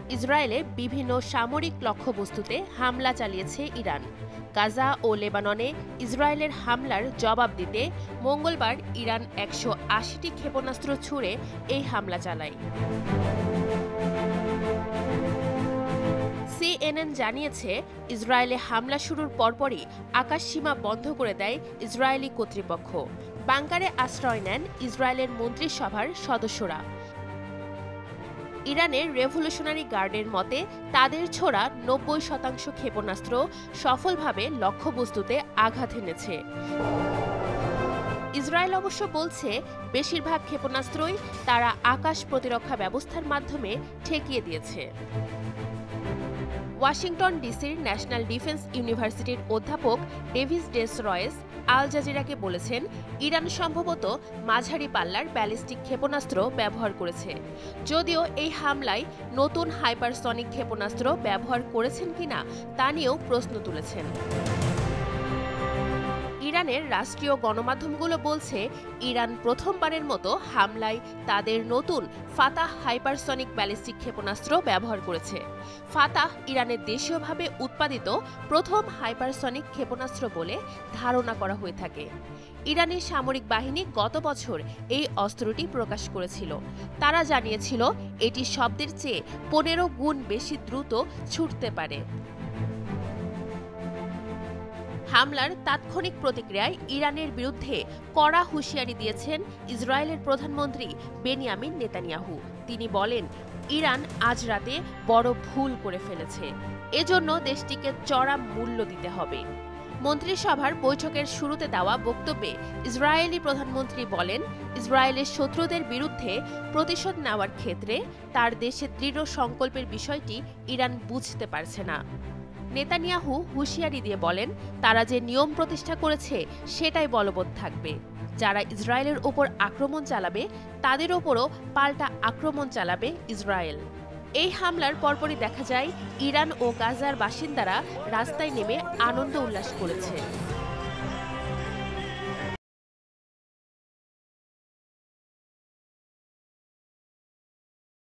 ইসরায়েলে বিভিন্ন সামরিক লক্ষ্যবস্তুতে হামলা চালিয়েছে ইরান। গাজা ও লেবাননে ইসরায়েলের হামলার জবাব দিতে মঙ্গলবার ইরান ১৮০টি ক্ষেপণাস্ত্র ছুড়ে এই হামলা চালায়। CNN জানিয়েছে, ইসরায়েলে হামলা শুরুর পরপরই আকাশসীমা বন্ধ করে দেয় ইসরায়েলি কর্তৃপক্ষ। বাংকারে আশ্রয় নেন ইসরায়েলের মন্ত্রিসভার সদস্যরা। ইরানের রেভলিউশনারি গার্ডের মতে, তাদের ছোড়া ৯০% ক্ষেপণাস্ত্র সফলভাবে লক্ষ্যবস্তুতে আঘাত এনেছে। ইসরায়েল অবশ্য বলছে, বেশিরভাগ ক্ষেপণাস্ত্রই তারা আকাশ প্রতিরক্ষা ব্যবস্থার মাধ্যমে ঠেকিয়ে দিয়েছে। ওয়াশিংটন ডিসির ন্যাশনাল ডিফেন্স ইউনিভার্সিটির অধ্যাপক ডেভিস ডেস রয়েস আল জাজিরাকে বলেছেন, ইরান সম্ভবত মাঝারি পাল্লার ব্যালিস্টিক ক্ষেপণাস্ত্র ব্যবহার করেছে। যদিও এই হামলায় নতুন হাইপারসনিক ক্ষেপণাস্ত্র ব্যবহার করেছেন কিনা তা নিয়েও প্রশ্ন তুলেছেন। ইরানের রাষ্ট্রীয় গণমাধ্যমগুলো বলছে, ইরান প্রথমবারের মতো হামলায় তাদের নতুন ফাতাহ হাইপারসনিক ব্যালিস্টিক ক্ষেপণাস্ত্র ব্যবহার করেছে। ফাতাহ ইরানের দেশীয়ভাবে উৎপাদিত প্রথম হাইপারসনিক ক্ষেপণাস্ত্র বলে ধারণা করা হয়ে থাকে। ইরানি সামরিক বাহিনী গত বছর এই অস্ত্রটি প্রকাশ করেছিল। তারা জানিয়েছিল, এটি শব্দের চেয়ে ১৫ গুণ বেশি দ্রুত ছুটতে পারে। হামলার তাৎক্ষণিক প্রতিক্রিয়ায় ইরানের বিরুদ্ধে কড়া হুঁশিয়ারি দিয়েছেন ইসরায়েলের প্রধানমন্ত্রী বেনিয়ামিন নেতানিয়াহু। তিনি বলেন, ইরান আজ রাতে বড় ভুল করে ফেলেছে, এজন্য দেশটিকে চড়া মূল্য দিতে হবে। মন্ত্রিসভার বৈঠকের শুরুতে দেওয়া বক্তব্যে ইসরায়েলি প্রধানমন্ত্রী বলেন, ইসরায়েলের শত্রুদের বিরুদ্ধে প্রতিশোধ নেওয়ার ক্ষেত্রে তার দেশের দৃঢ় সংকল্পের বিষয়টি ইরান বুঝতে পারছে না। নেতানিয়াহু হুঁশিয়ারি দিয়ে বলেন, তারা যে নিয়ম প্রতিষ্ঠা করেছে সেটাই বলবৎ থাকবে। যারা ইসরায়েলের ওপর আক্রমণ চালাবে তাদের ওপরও পাল্টা আক্রমণ চালাবে ইসরায়েল। এই হামলার পরপরই দেখা যায়, ইরান ও গাজার বাসিন্দারা রাস্তায় নেমে আনন্দ উল্লাস করেছে।